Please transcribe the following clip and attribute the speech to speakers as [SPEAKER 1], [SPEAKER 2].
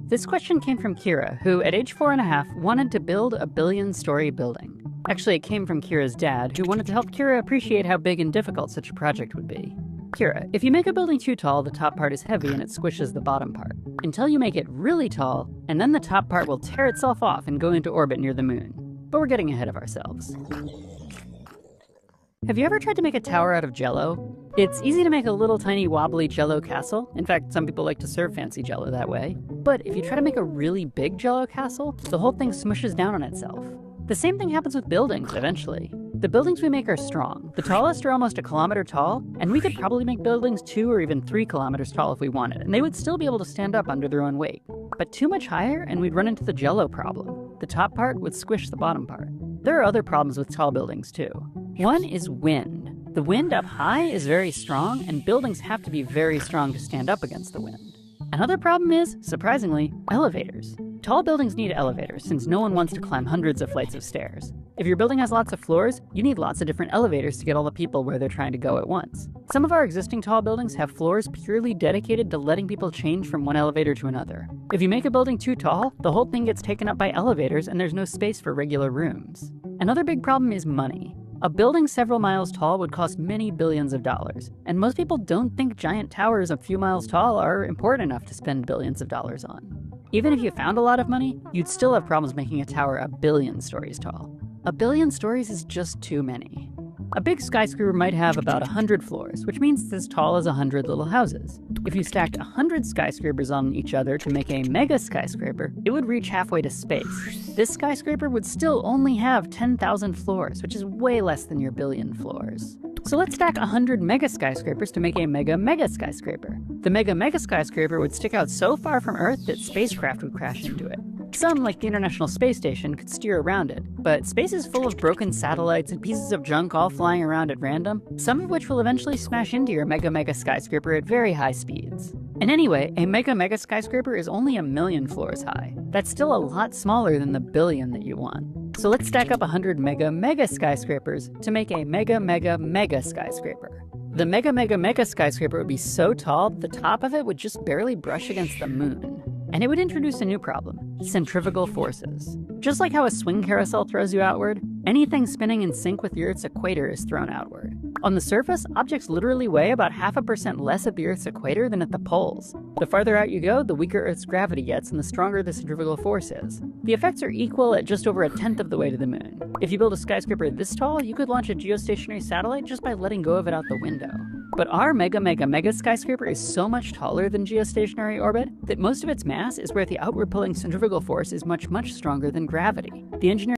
[SPEAKER 1] This question came from Kira, who at age 4.5 wanted to build a billion-story building. Actually, it came from Kira's dad, who wanted to help Kira appreciate how big and difficult such a project would be. Kira, if you make a building too tall, the top part is heavy and it squishes the bottom part. Until you make it really tall, and then the top part will tear itself off and go into orbit near the moon. But we're getting ahead of ourselves. Have you ever tried to make a tower out of Jell-O? It's easy to make a little tiny wobbly Jell-O castle. In fact, some people like to serve fancy Jell-O that way. But if you try to make a really big Jell-O castle, the whole thing smushes down on itself. The same thing happens with buildings eventually. The buildings we make are strong. The tallest are almost 1 kilometer tall, and we could probably make buildings 2 or even 3 kilometers tall if we wanted, and they would still be able to stand up under their own weight. But too much higher, and we'd run into the Jell-O problem. The top part would squish the bottom part. There are other problems with tall buildings too. One is wind. The wind up high is very strong, and buildings have to be very strong to stand up against the wind. Another problem is, surprisingly, elevators. Tall buildings need elevators, since no one wants to climb hundreds of flights of stairs. If your building has lots of floors, you need lots of different elevators to get all the people where they're trying to go at once. Some of our existing tall buildings have floors purely dedicated to letting people change from one elevator to another. If you make a building too tall, the whole thing gets taken up by elevators and there's no space for regular rooms. Another big problem is money. A building several miles tall would cost many billions of dollars, and most people don't think giant towers a few miles tall are important enough to spend billions of dollars on. Even if you found a lot of money, you'd still have problems making a tower 1 billion stories tall. 1 billion stories is just too many. A big skyscraper might have about 100 floors, which means it's as tall as 100 little houses. If you stacked 100 skyscrapers on each other to make a mega skyscraper, it would reach halfway to space. This skyscraper would still only have 10,000 floors, which is way less than your billion floors. So let's stack 100 mega skyscrapers to make a mega skyscraper. The mega skyscraper would stick out so far from Earth that spacecraft would crash into it. Some, like the International Space Station, could steer around it, but space is full of broken satellites and pieces of junk all flying around at random, some of which will eventually smash into your mega skyscraper at very high speeds. And anyway, a mega skyscraper is only 1 million floors high. That's still a lot smaller than the billion that you want. So let's stack up 100 mega skyscrapers to make a mega skyscraper. The mega skyscraper would be so tall that the top of it would just barely brush against the moon. And it would introduce a new problem, centrifugal forces. Just like how a swing carousel throws you outward, anything spinning in sync with the Earth's equator is thrown outward. On the surface, objects literally weigh about 0.5% less at the Earth's equator than at the poles. The farther out you go, the weaker Earth's gravity gets and the stronger the centrifugal force is. The effects are equal at just over 1/10 of the way to the moon. If you build a skyscraper this tall, you could launch a geostationary satellite just by letting go of it out the window. But our mega skyscraper is so much taller than geostationary orbit that most of its mass is where the outward pulling centrifugal force is much stronger than gravity. The engineering